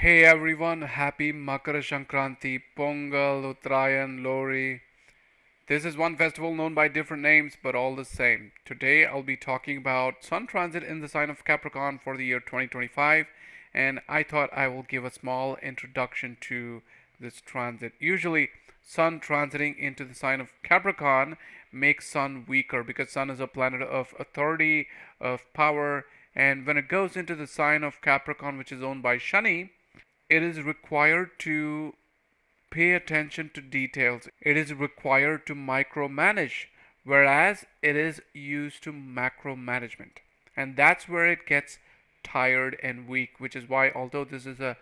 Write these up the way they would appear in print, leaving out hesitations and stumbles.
Hey everyone, happy Makara Sankranti, Pongal, Uttarayan, Lohri. This is one festival known by different names but all the same. Today I'll be talking about Sun transit in the sign of Capricorn for the year 2025, and I thought I will give a small introduction to this transit. Usually, Sun transiting into the sign of Capricorn makes Sun weaker because Sun is a planet of authority, of power, and when it goes into the sign of Capricorn, which is owned by Shani, it is required to pay attention to details. It is required to micromanage, whereas it is used to macro management. And that's where it gets tired and weak, which is why, although this is a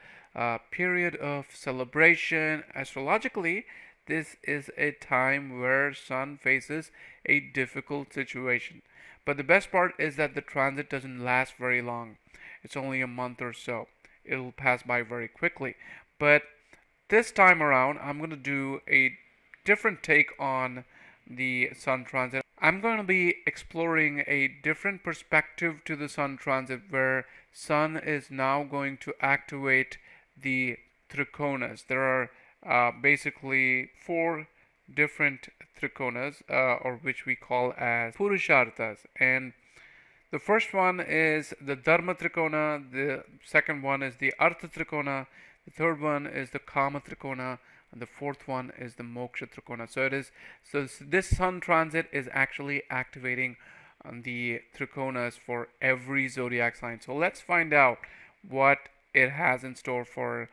period of celebration astrologically, this is a time where Sun faces a difficult situation. But the best part is that the transit doesn't last very long. It's only a month or so. It'll pass by very quickly. But this time around, I'm going to do a different take on the Sun transit. I'm going to be exploring a different perspective to the Sun transit where Sun is now going to activate the Trikonas. There are basically four different Trikonas, or which we call as purusharthas. And the first one is the Dharma Trikona, the second one is the Artha Trikona, the third one is the Kama Trikona, and the fourth one is the Moksha Trikona. So this Sun transit is actually activating the Trikonas for every zodiac sign. So let's find out what it has in store for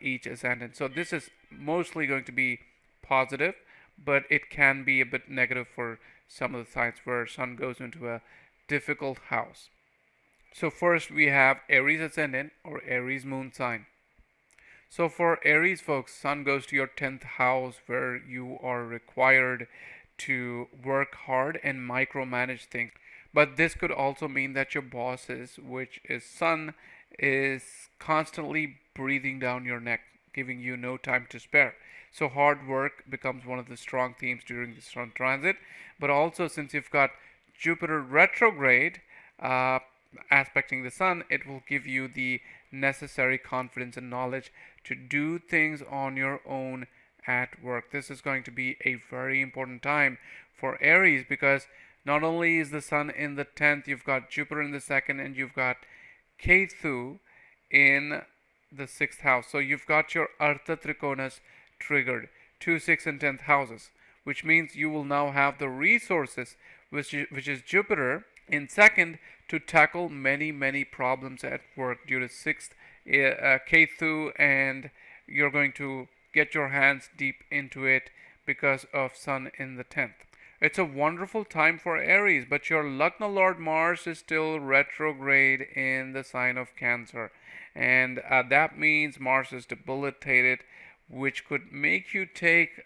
each ascendant. So this is mostly going to be positive, but it can be a bit negative for some of the signs where Sun goes into a difficult house. So first we have Aries ascendant or Aries moon sign. So for Aries folks, Sun goes to your 10th house where you are required to work hard and micromanage things. But this could also mean that your bosses, which is Sun, is constantly breathing down your neck, giving you no time to spare. So hard work becomes one of the strong themes during the Sun transit. But also, since you've got Jupiter retrograde aspecting the Sun, it will give you the necessary confidence and knowledge to do things on your own at work. This is going to be a very important time for Aries because not only is the Sun in the 10th, you've got Jupiter in the 2nd, and you've got Ketu in the 6th house. So you've got your Artha Trikonas triggered, 2, 6, and 10th houses, which means you will now have the resources, which is Jupiter in 2nd, to tackle many problems at work due to 6th Ketu, and you're going to get your hands deep into it because of Sun in the 10th. It's a wonderful time for Aries, but your Lagna Lord Mars is still retrograde in the sign of Cancer, and that means Mars is debilitated, which could make you take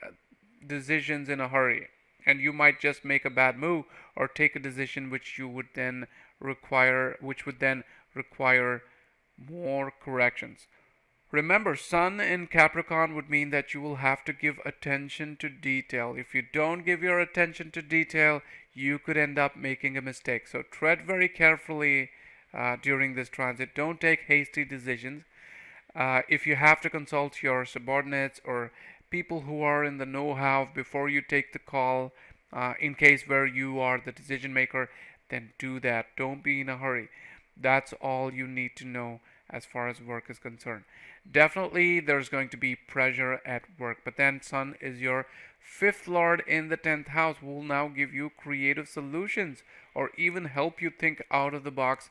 decisions in a hurry, and you might just make a bad move or take a decision which would then require more corrections. Remember, Sun in Capricorn would mean that you will have to give attention to detail. If you don't give your attention to detail, you could end up making a mistake. So tread very carefully during this transit. Don't take hasty decisions. If you have to consult your subordinates or people who are in the know-how before you take the call, in case where you are the decision maker, then do that. Don't be in a hurry. That's all you need to know as far as work is concerned. Definitely there's going to be pressure at work, but then Sun is your 5th lord in the 10th house, will now give you creative solutions or even help you think out of the box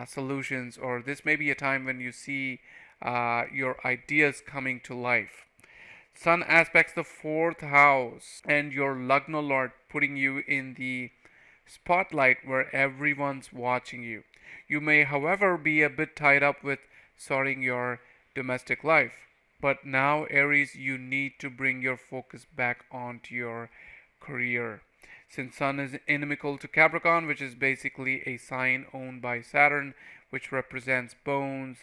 solutions, or this may be a time when you see your ideas coming to life. Sun aspects the 4th house and your Lagna Lord, putting you in the spotlight where everyone's watching you. You may, however, be a bit tied up with sorting your domestic life. But now, Aries, you need to bring your focus back onto your career. Since Sun is inimical to Capricorn, which is basically a sign owned by Saturn, which represents bones,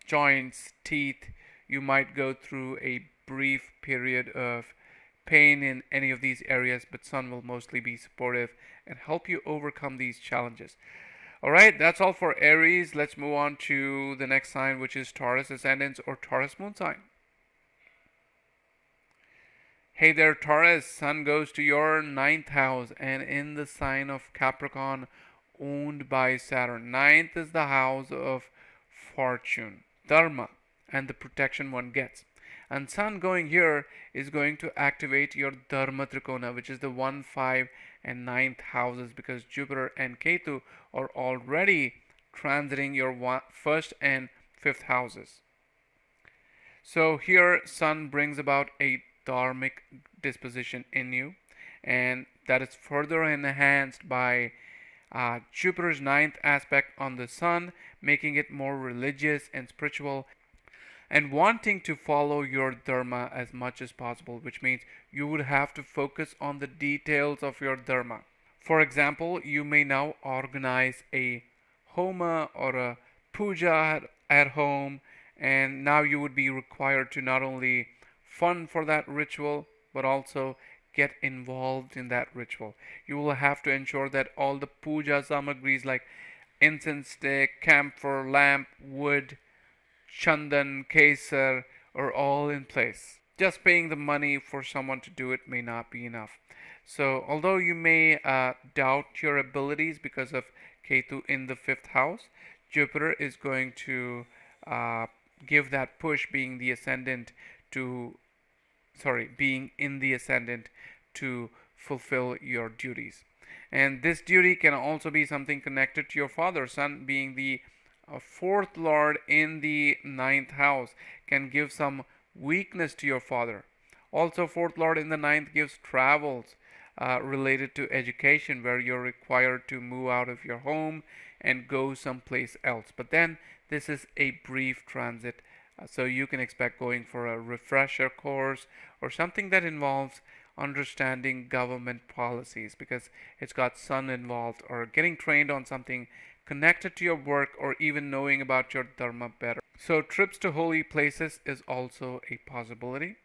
joints, teeth, you might go through a brief period of pain in any of these areas, but Sun will mostly be supportive and help you overcome these challenges. All right, that's all for Aries. Let's move on to the next sign, which is Taurus ascendant or Taurus moon sign. Hey there, Taurus. Sun goes to your ninth house and in the sign of Capricorn, owned by Saturn. Ninth is the house of fortune, Dharma, and the protection one gets. And Sun going here is going to activate your Dharma Trikona, which is the 1, 5, and ninth houses, because Jupiter and Ketu are already transiting your first and fifth houses. So here, Sun brings about a dharmic disposition in you, and that is further enhanced by Jupiter's ninth aspect on the Sun, making it more religious and spiritual and wanting to follow your dharma as much as possible, which means you would have to focus on the details of your dharma. For example, you may now organize a homa or a puja at home, and now you would be required to not only fund for that ritual but also get involved in that ritual. You will have to ensure that all the puja samagris like incense stick, camphor, lamp, wood, chandan, kesar are all in place. Just paying the money for someone to do it may not be enough. So, although you may doubt your abilities because of Ketu in the fifth house, Jupiter is going to give that push, being the ascendant to, being in the ascendant to fulfill your duties. And this duty can also be something connected to your father. Sun being the fourth lord in the ninth house can give some weakness to your father. Also, fourth lord in the ninth gives travels related to education, where you're required to move out of your home and go someplace else. But then this is a brief transit, so you can expect going for a refresher course or something that involves understanding government policies, because it's got Sun involved, or getting trained on something connected to your work, or even knowing about your dharma better. So trips to holy places is also a possibility.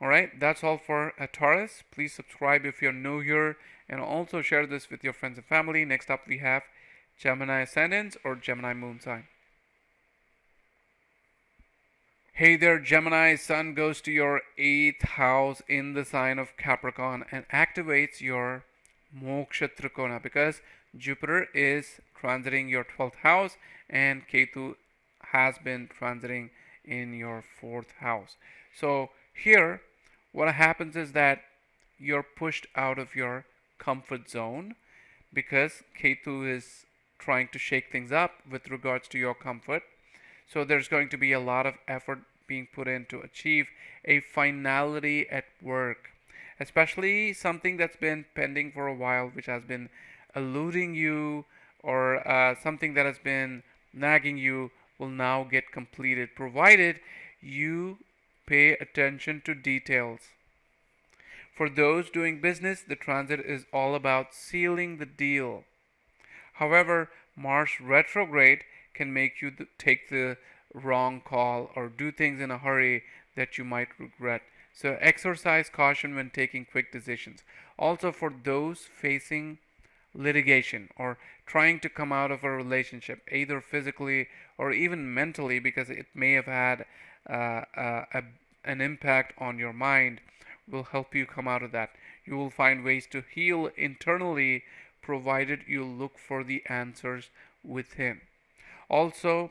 Alright, that's all for Taurus. Please subscribe if you're new here, and also share this with your friends and family. Next up we have Gemini ascendant or Gemini moon sign. Hey there, Gemini. Sun goes to your 8th house in the sign of Capricorn and activates your Moksha Trikona, because Jupiter is transiting your 12th house and Ketu has been transiting in your 4th house. So here what happens is that you're pushed out of your comfort zone, because Ketu is trying to shake things up with regards to your comfort. So there's going to be a lot of effort being put in to achieve a finality at work, especially something that's been pending for a while, which has been eluding you, or something that has been nagging you will now get completed, provided you pay attention to details. For those doing business, the transit is all about sealing the deal. However, Mars retrograde can make you take the wrong call or do things in a hurry that you might regret. So exercise caution when taking quick decisions. Also, for those facing litigation or trying to come out of a relationship, either physically or even mentally, because it may have had an impact on your mind, will help you come out of that. You will find ways to heal internally, provided you look for the answers within. Also,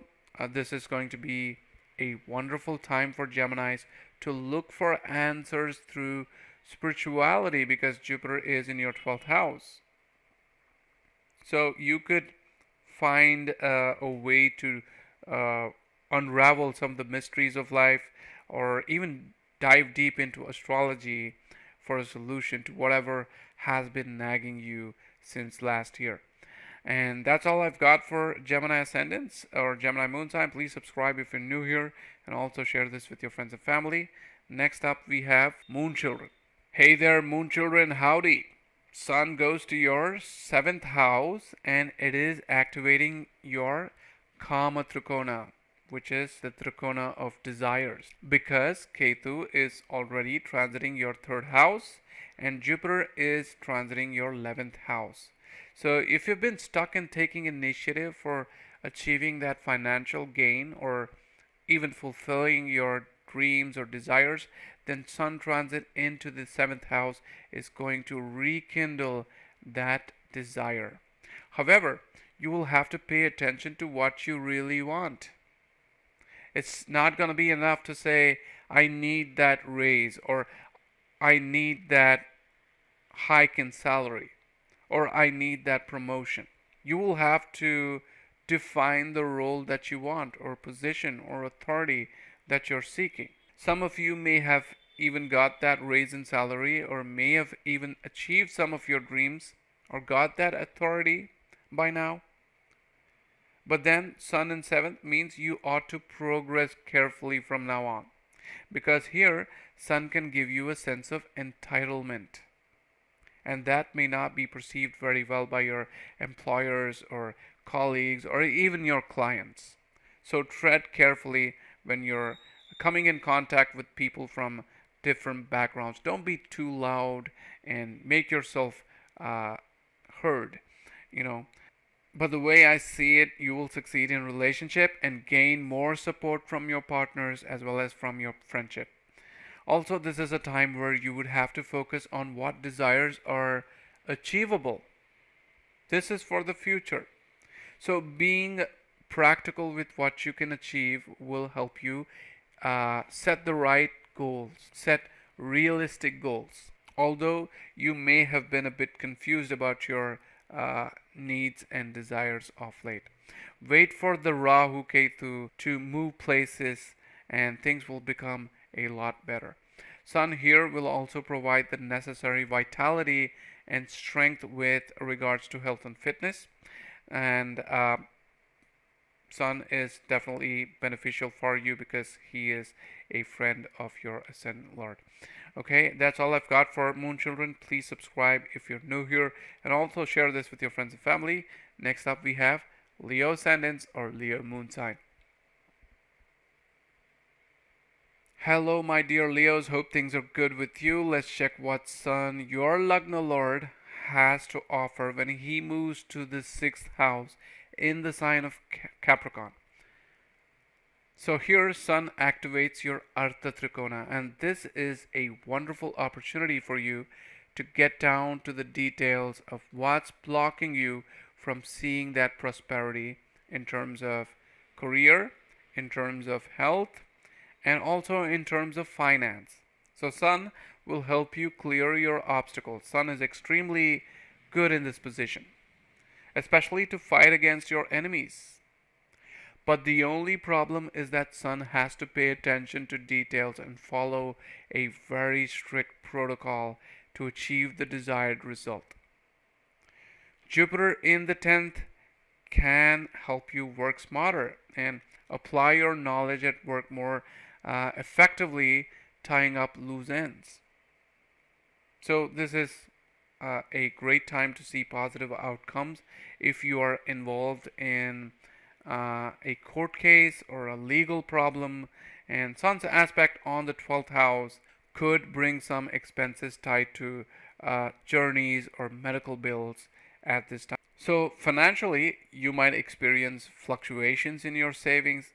this is going to be a wonderful time for Geminis to look for answers through spirituality, because Jupiter is in your 12th house. So you could find a way to unravel some of the mysteries of life, or even dive deep into astrology for a solution to whatever has been nagging you since last year. And that's all I've got for Gemini ascendants or Gemini moon sign. Please subscribe if you're new here, and also share this with your friends and family. Next up we have moon children. Hey there, moon children, howdy. Sun goes to your 7th house and it is activating your Kama Trikona, which is the Trikona of desires, because Ketu is already transiting your 3rd house and Jupiter is transiting your 11th house. So if you've been stuck in taking initiative for achieving that financial gain or even fulfilling your dreams or desires, then Sun transit into the seventh house is going to rekindle that desire. However, you will have to pay attention to what you really want. It's not going to be enough to say, I need that raise, or I need that hike in salary, or I need that promotion. You will have to define the role that you want, or position, or authority that you're seeking. Some of you may have even got that raise in salary, or may have even achieved some of your dreams, or got that authority by now. But then Sun in seventh means you ought to progress carefully from now on. Because here, Sun can give you a sense of entitlement. And that may not be perceived very well by your employers or colleagues or even your clients. So tread carefully when you're coming in contact with people from different backgrounds. Don't be too loud and make yourself heard, you know. But the way I see it, you will succeed in relationship and gain more support from your partners as well as from your friendship. Also, this is a time where you would have to focus on what desires are achievable. This is for the future. So being practical with what you can achieve will help you set the right goals, set realistic goals. Although you may have been a bit confused about your needs and desires of late. Wait for the Rahu Ketu to move places and things will become a lot better. Sun here will also provide the necessary vitality and strength with regards to health and fitness. And Sun is definitely beneficial for you because he is a friend of your Ascendant Lord. Okay, that's all I've got for Moon Children. Please subscribe if you're new here and also share this with your friends and family. Next up, we have Leo Ascendants or Leo Moon sign. Hello, my dear Leos. Hope things are good with you. Let's check what Sun, your Lagna Lord, has to offer when he moves to the sixth house in the sign of Capricorn. So here Sun activates your Artha Trikona, and this is a wonderful opportunity for you to get down to the details of what's blocking you from seeing that prosperity in terms of career, in terms of health, and also in terms of finance. So Sun will help you clear your obstacles. Sun is extremely good in this position, especially to fight against your enemies. But the only problem is that Sun has to pay attention to details and follow a very strict protocol to achieve the desired result. Jupiter in the 10th can help you work smarter and apply your knowledge at work more effectively, tying up loose ends. So this is a great time to see positive outcomes if you are involved in a court case or a legal problem, and Sun's aspect on the 12th house could bring some expenses tied to journeys or medical bills at this time. So financially, you might experience fluctuations in your savings.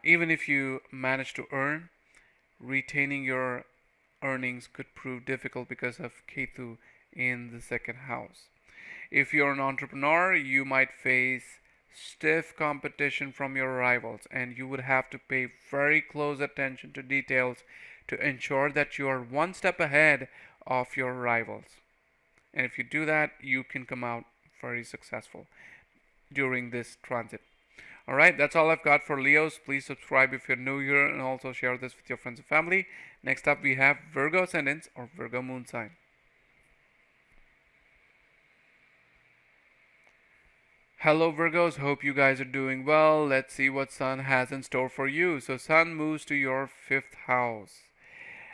Even if you manage to earn, retaining your earnings could prove difficult because of Ketu in the second house. If you're an entrepreneur, you might face stiff competition from your rivals, and you would have to pay very close attention to details to ensure that you are one step ahead of your rivals. And if you do that, you can come out very successful during this transit. Alright, that's all I've got for Leos. Please subscribe if you're new here and also share this with your friends and family. Next up, we have Virgo Ascendants or Virgo Moon sign. Hello Virgos, hope you guys are doing well. Let's see what Sun has in store for you. So Sun moves to your 5th house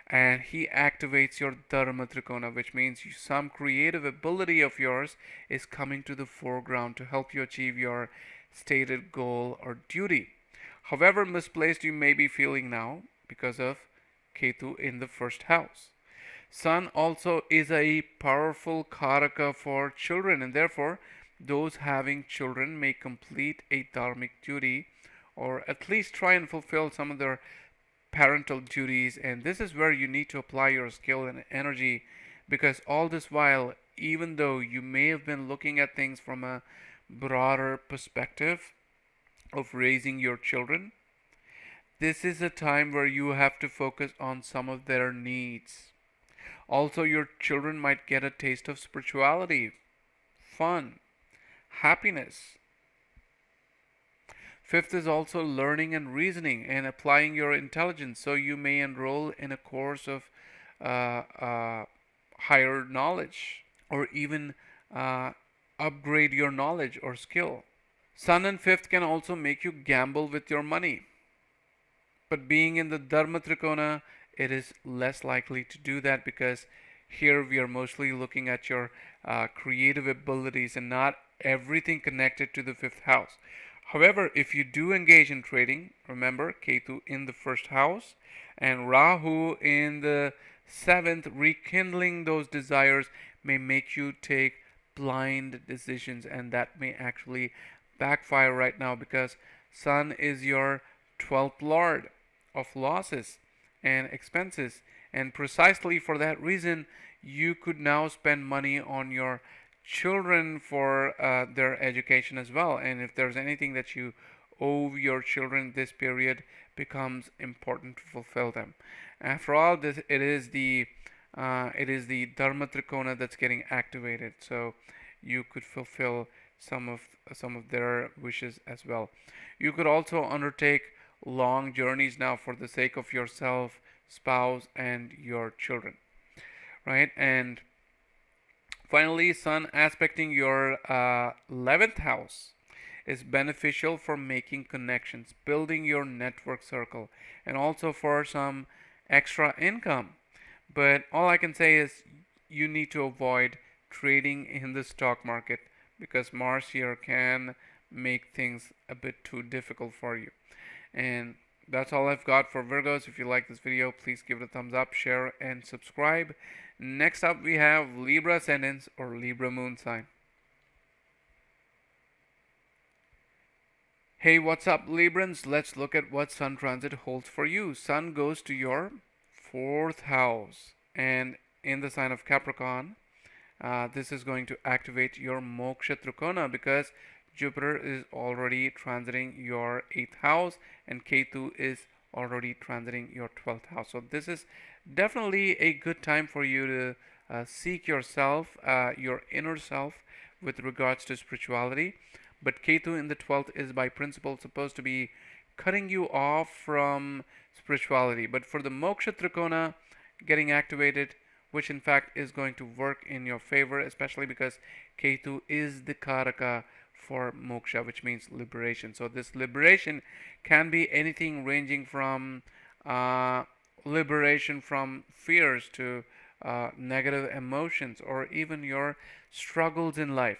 and he activates your Dharma Trikona, which means some creative ability of yours is coming to the foreground to help you achieve your stated goal or duty. However misplaced you may be feeling now because of Ketu in the 1st house. Sun also is a powerful karaka for children, and therefore those having children may complete a dharmic duty or at least try and fulfill some of their parental duties. And this is where you need to apply your skill and energy, because all this while, even though you may have been looking at things from a broader perspective of raising your children, this is a time where you have to focus on some of their needs. Also, your children might get a taste of spirituality, fun, happiness. Fifth is also learning and reasoning and applying your intelligence. So you may enroll in a course of higher knowledge, or even upgrade your knowledge or skill. Sun and fifth can also make you gamble with your money. But being in the Dharma Trikona, it is less likely to do that, because here we are mostly looking at your creative abilities and not everything connected to the fifth house. However, if you do engage in trading, remember Ketu in the first house and Rahu in the seventh, rekindling those desires may make you take blind decisions, and that may actually backfire right now, because Sun is your 12th lord of losses and expenses, and precisely for that reason you could now spend money on your children for their education as well. And if there's anything that you owe your children, this period becomes important to fulfill them. After all, this it is the Dharma Trikona that's getting activated, so you could fulfill some of their wishes as well. You could also undertake long journeys now for the sake of yourself, spouse, and your children, right? And finally, Sun aspecting your 11th house is beneficial for making connections, building your network circle, and also for some extra income. But all I can say is you need to avoid trading in the stock market, because Mars here can make things a bit too difficult for you. And that's all I've got for Virgos. If you like this video, please give it a thumbs up, share, and subscribe. Next up, we have Libra ascendants or Libra moon sign. Hey, what's up, Librans? Let's look at what Sun transit holds for you. Sun goes to your 4th house, and in the sign of Capricorn, this is going to activate your Moksha Trikona, because Jupiter is already transiting your 8th house and Ketu is already transiting your 12th house. So this is definitely a good time for you to seek yourself, your inner self, with regards to spirituality. But Ketu in the 12th is by principle supposed to be cutting you off from spirituality. But for the Moksha Trikona getting activated, which in fact is going to work in your favor, especially because Ketu is the Karaka for moksha, which means liberation. So this liberation can be anything ranging from liberation from fears to negative emotions, or even your struggles in life.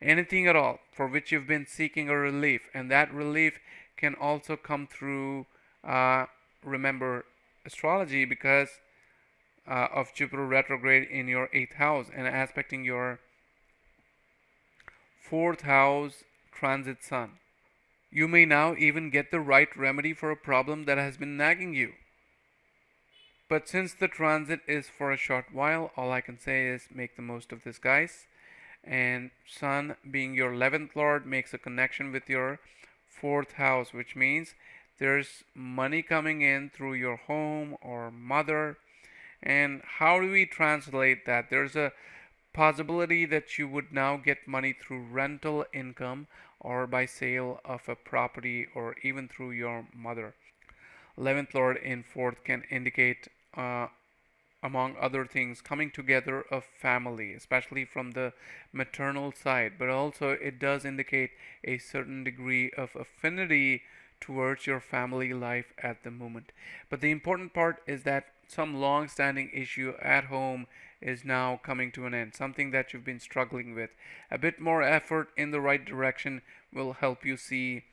Anything at all for which you've been seeking a relief, and that relief can also come through, remember, astrology, because of Jupiter retrograde in your 8th house and aspecting your 4th house transit Sun. You may now even get the right remedy for a problem that has been nagging you. But since the transit is for a short while, all I can say is make the most of this, guys. And Sun, being your 11th lord, makes a connection with your 4th house, which means there's money coming in through your home or mother. And how do we translate that? There's a possibility that you would now get money through rental income or by sale of a property, or even through your mother. 11th lord in 4th can indicate, among other things, coming together of family, especially from the maternal side, but also it does indicate a certain degree of affinity towards your family life at the moment. But the important part is that some long-standing issue at home is now coming to an end, something that you've been struggling with. A bit more effort in the right direction will help you see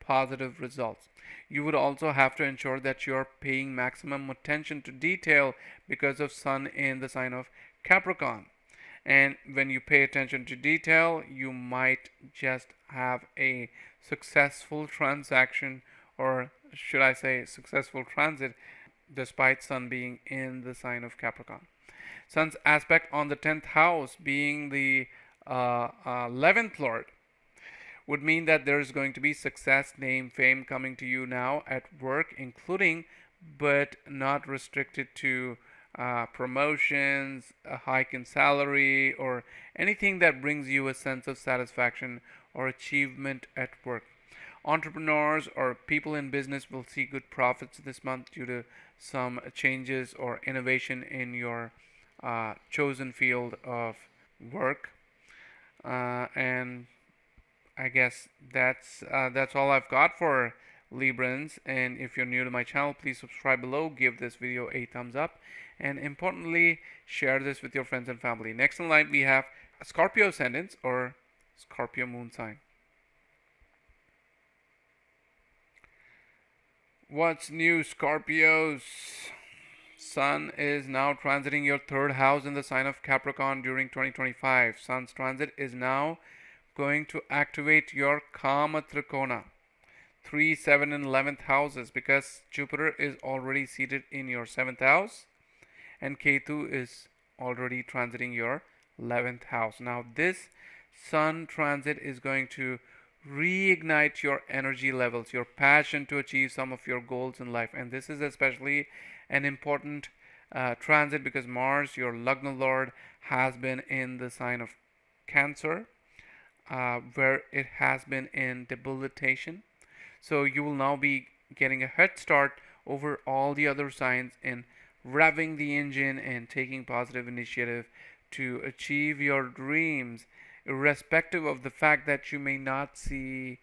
positive results. You would also have to ensure that you're paying maximum attention to detail because of Sun in the sign of Capricorn. And when you pay attention to detail, you might just have a successful transaction, or should I say successful transit, despite Sun being in the sign of Capricorn. Sun's aspect on the 10th house, being the 11th lord, would mean that there is going to be success, name, fame coming to you now at work, including but not restricted to promotions, a hike in salary, or anything that brings you a sense of satisfaction or achievement at work. Entrepreneurs or people in business will see good profits this month due to some changes or innovation in your chosen field of work. And I guess that's all I've got for Librans. And if you're new to my channel, please subscribe below, give this video a thumbs up, and importantly, share this with your friends and family. Next in line, we have Scorpio ascendants or Scorpio moon sign. What's new, Scorpios? Sun is now transiting your third house in the sign of Capricorn during 2025. Sun's transit is now going to activate your Kama Trikona, 3, 7, and 11th houses, because Jupiter is already seated in your 7th house and Ketu is already transiting your 11th house. Now this Sun transit is going to reignite your energy levels, your passion to achieve some of your goals in life. And this is especially an important transit because Mars, your Lagna Lord, has been in the sign of Cancer, where it has been in debilitation. So you will now be getting a head start over all the other signs in revving the engine and taking positive initiative to achieve your dreams, irrespective of the fact that you may not see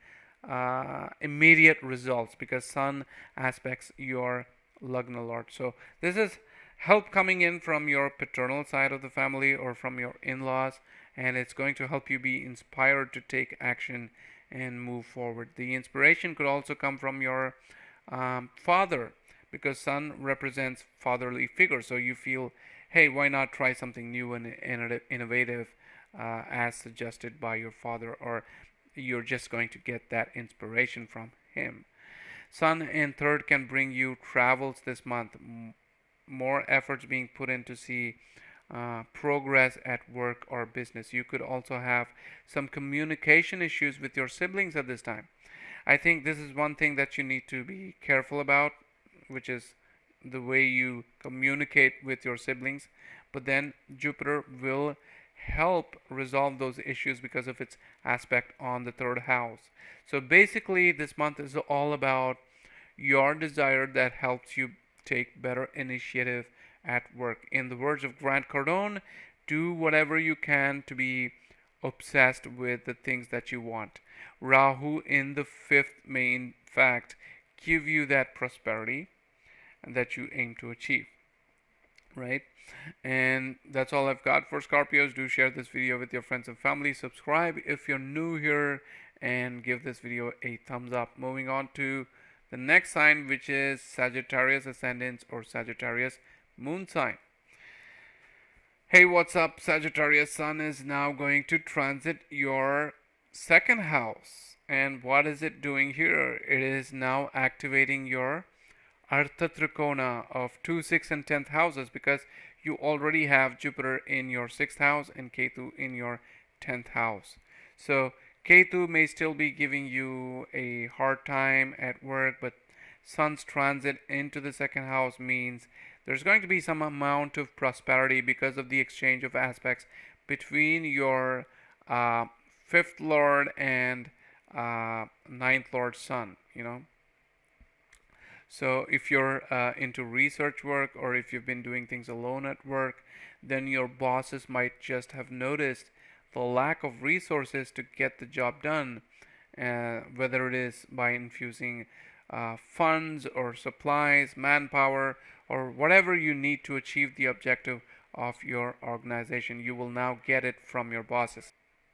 immediate results because Sun aspects your Lagna Lord. So this is help coming in from your paternal side of the family or from your in-laws, and it's going to help you be inspired to take action and move forward. The inspiration could also come from your father, because Sun represents fatherly figure. So you feel, hey, why not try something new and innovative as suggested by your father, or you're just going to get that inspiration from him. Sun in third can bring you travels this month, more efforts being put in to see progress at work or business. You could also have some communication issues with your siblings at this time. I think this is one thing that you need to be careful about, which is the way you communicate with your siblings. But then Jupiter will help resolve those issues because of its aspect on the third house. So basically this month is all about your desire that helps you take better initiative at work. In the words of Grant Cardone, do whatever you can to be obsessed with the things that you want. Rahu in the fifth may in fact give you that prosperity that you aim to achieve, right? And that's all I've got for Scorpios. Do share this video with your friends and family. Subscribe if you're new here, and give this video a thumbs up. Moving on to the next sign, which is Sagittarius ascendants or Sagittarius moon sign. Hey, what's up, Sagittarius? Sun is now going to transit your second house. And what is it doing here? It is now activating your Artha Trikona of 2, 6, and 10th houses, because you already have Jupiter in your 6th house and Ketu in your 10th house. So Ketu may still be giving you a hard time at work, but Sun's transit into the second house means there's going to be some amount of prosperity because of the exchange of aspects between your 5th Lord and 9th Lord Sun, you know. So if you're into research work, or if you've been doing things alone at work, then your bosses might just have noticed the lack of resources to get the job done, whether it is by infusing funds or supplies, manpower, or whatever you need to achieve the objective of your organization. You will now get it from your bosses.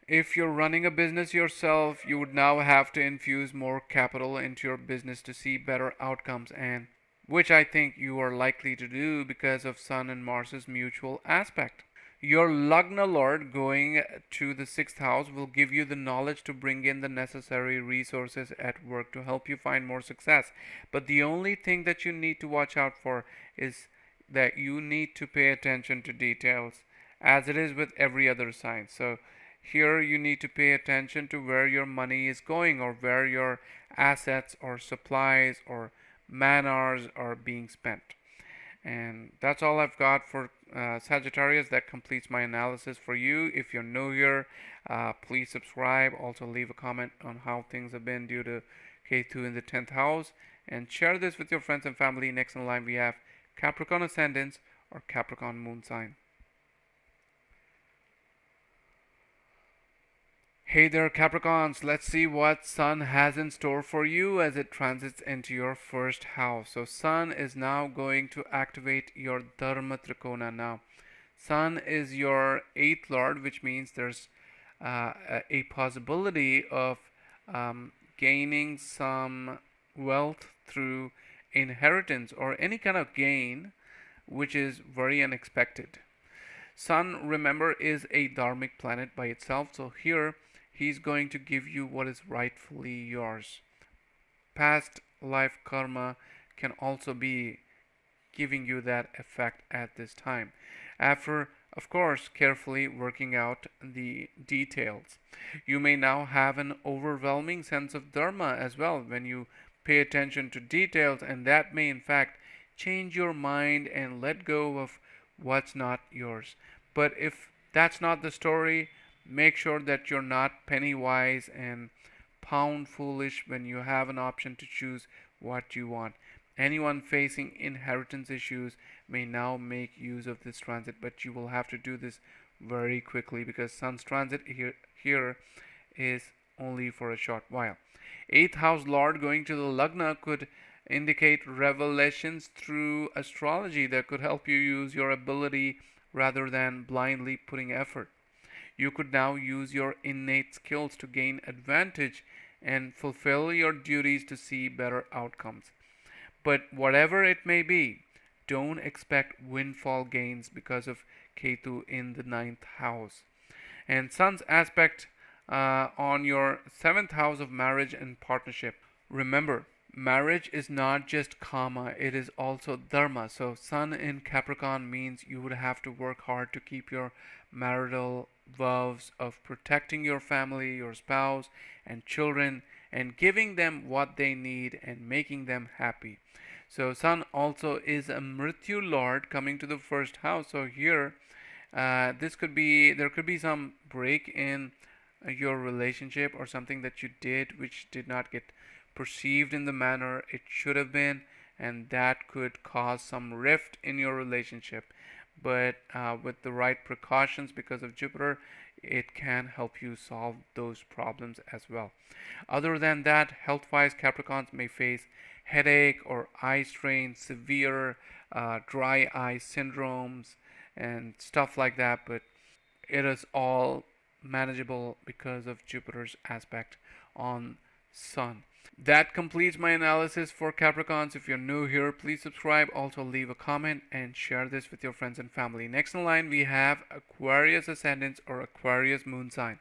If you're running a business yourself, you would now have to infuse more capital into your business to see better outcomes, and which I think you are likely to do because of Sun and Mars's mutual aspect. Your Lagna Lord going to the sixth house will give you the knowledge to bring in the necessary resources at work to help you find more success. But the only thing that you need to watch out for is that you need to pay attention to details, as it is with every other sign. So here you need to pay attention to where your money is going, or where your assets or supplies or man hours are being spent. And that's all I've got for Sagittarius. That completes my analysis for you. If you're new here, please subscribe. Also, leave a comment on how things have been due to K2 in the 10th house. And share this with your friends and family. Next in line, we have Capricorn Ascendants or Capricorn Moon sign. Hey there, Capricorns. Let's see what Sun has in store for you as it transits into your first house. So, Sun is now going to activate your Dharma Trikona. Now, Sun is your eighth lord, which means there's a possibility of gaining some wealth through inheritance or any kind of gain, which is very unexpected. Sun, remember, is a dharmic planet by itself. So, here he's going to give you what is rightfully yours. Past life karma can also be giving you that effect at this time, after, of course, carefully working out the details. You may now have an overwhelming sense of dharma as well when you pay attention to details, and that may in fact change your mind and let go of what's not yours. But if that's not the story, make sure that you're not penny wise and pound foolish when you have an option to choose what you want. Anyone facing inheritance issues may now make use of this transit, but you will have to do this very quickly because Sun's transit here is only for a short while. Eighth house lord going to the Lagna could indicate revelations through astrology that could help you use your ability rather than blindly putting effort. You could now use your innate skills to gain advantage and fulfill your duties to see better outcomes. But whatever it may be, don't expect windfall gains because of Ketu in the ninth house. And Sun's aspect on your seventh house of marriage and partnership. Remember, marriage is not just karma, it is also dharma. So, Sun in Capricorn means you would have to work hard to keep your marital vows of protecting your family, your spouse, and children, and giving them what they need and making them happy. So, Sun also is a Mrityu Lord coming to the first house. So, here, there could be some break in your relationship or something that you did which did not get perceived in the manner it should have been, and that could cause some rift in your relationship. But with the right precautions because of Jupiter, it can help you solve those problems as well. Other than that, health wise, Capricorns may face headache or eye strain, severe dry eye syndromes, and stuff like that, but it is all manageable because of Jupiter's aspect on Sun. That completes my analysis for Capricorns. If you're new here, please subscribe. Also, leave a comment and share this with your friends and family. Next in line, we have Aquarius Ascendants or Aquarius Moon sign.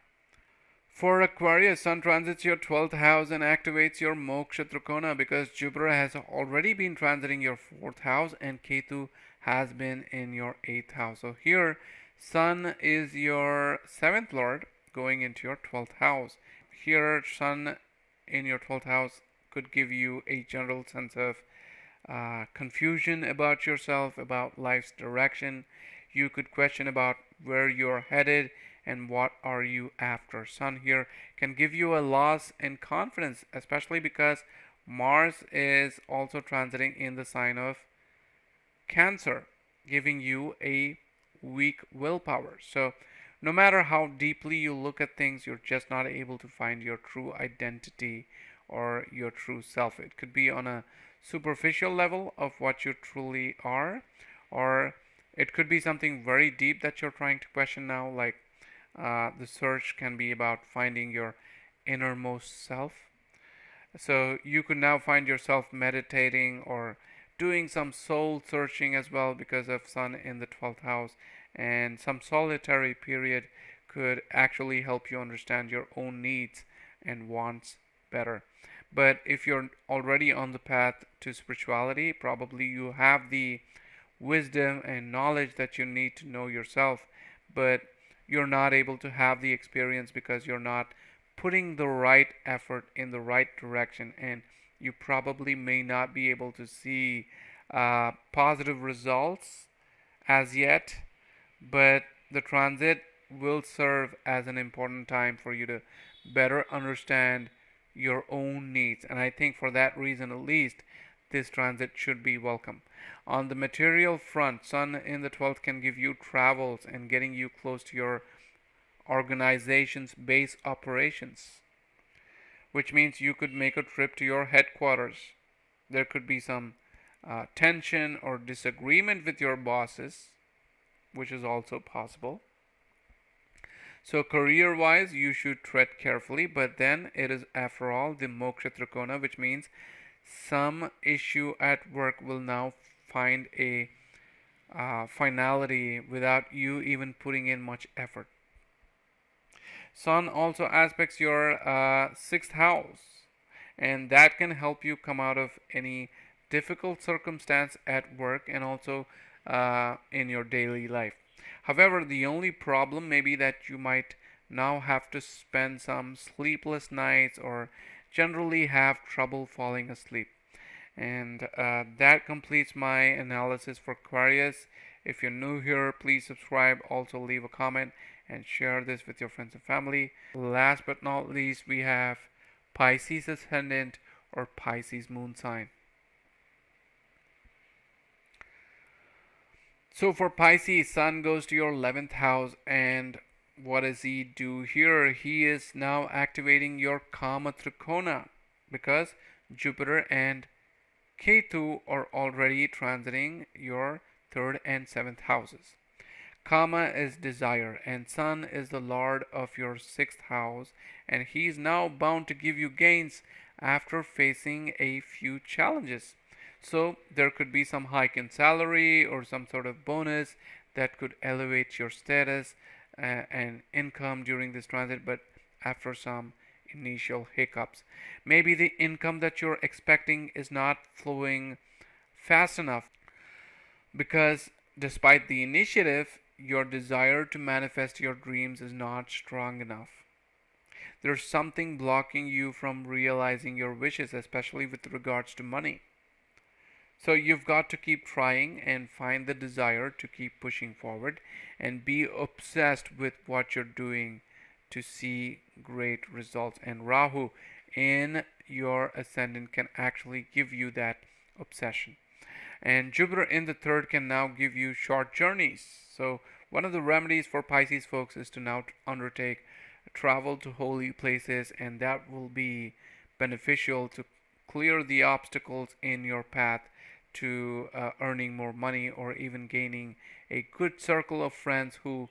For Aquarius, Sun transits your 12th house and activates your Moksha Trikona because Jupiter has already been transiting your 4th house and Ketu has been in your 8th house. So here, Sun is your 7th lord going into your 12th house. Here, Sun in your 12th house could give you a general sense of confusion about yourself, about life's direction. You could question about where you're headed and what are you after. Sun here can give you a loss in confidence, especially because Mars is also transiting in the sign of Cancer, giving you a weak willpower. So no matter how deeply you look at things, you're just not able to find your true identity or your true self. It could be on a superficial level of what you truly are, or it could be something very deep that you're trying to question now, like The search can be about finding your innermost self. So you could now find yourself meditating or doing some soul searching as well because of Sun in the 12th house, and some solitary period could actually help you understand your own needs and wants better. But if you're already on the path to spirituality, probably you have the wisdom and knowledge that you need to know yourself, but you're not able to have the experience because you're not putting the right effort in the right direction, and you probably may not be able to see positive results as yet. But the transit will serve as an important time for you to better understand your own needs, and I think for that reason at least this transit should be welcome. On the material front, Sun in the 12th can give you travels and getting you close to your organization's base operations, which means you could make a trip to your headquarters. There could be some tension or disagreement with your bosses, which is also possible. So career wise, you should tread carefully, but then it is, after all, the Moksha Trikona, which means some issue at work will now find a finality without you even putting in much effort. Sun also aspects your sixth house, and that can help you come out of any difficult circumstance at work and also in your daily life. However, the only problem may be that you might now have to spend some sleepless nights or generally have trouble falling asleep. And that completes my analysis for Aquarius. If you're new here, please subscribe, also leave a comment and share this with your friends and family. Last but not least, we have Pisces ascendant or Pisces moon sign. So for Pisces, Sun goes to your 11th house, and what does he do here? He is now activating your Kama Trikona because Jupiter and Ketu are already transiting your 3rd and 7th houses. Kama is desire, and Sun is the lord of your 6th house, and he is now bound to give you gains after facing a few challenges. So there could be some hike in salary or some sort of bonus that could elevate your status and income during this transit, but after some initial hiccups. Maybe the income that you're expecting is not flowing fast enough because despite the initiative, your desire to manifest your dreams is not strong enough. There's something blocking you from realizing your wishes, especially with regards to money. So you've got to keep trying and find the desire to keep pushing forward and be obsessed with what you're doing to see great results. And Rahu in your ascendant can actually give you that obsession. And Jupiter in the 3rd can now give you short journeys. So one of the remedies for Pisces folks is to now undertake travel to holy places, and that will be beneficial to clear the obstacles in your path to earning more money or even gaining a good circle of friends who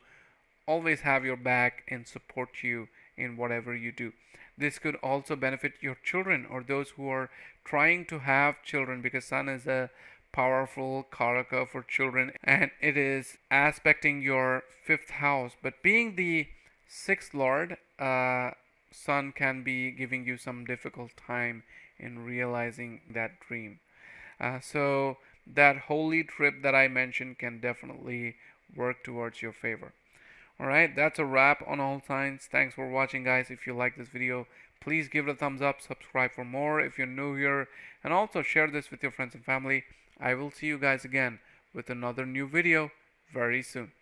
always have your back and support you in whatever you do. This could also benefit your children or those who are trying to have children, because Sun is a powerful karaka for children and it is aspecting your 5th house. But being the 6th lord, Sun can be giving you some difficult time in realizing that dream. So that holy trip that I mentioned can definitely work towards your favor. Alright, that's a wrap on all signs. Thanks for watching, guys. If you like this video, please give it a thumbs up, subscribe for more if you're new here, and also share this with your friends and family. I will see you guys again with another new video very soon.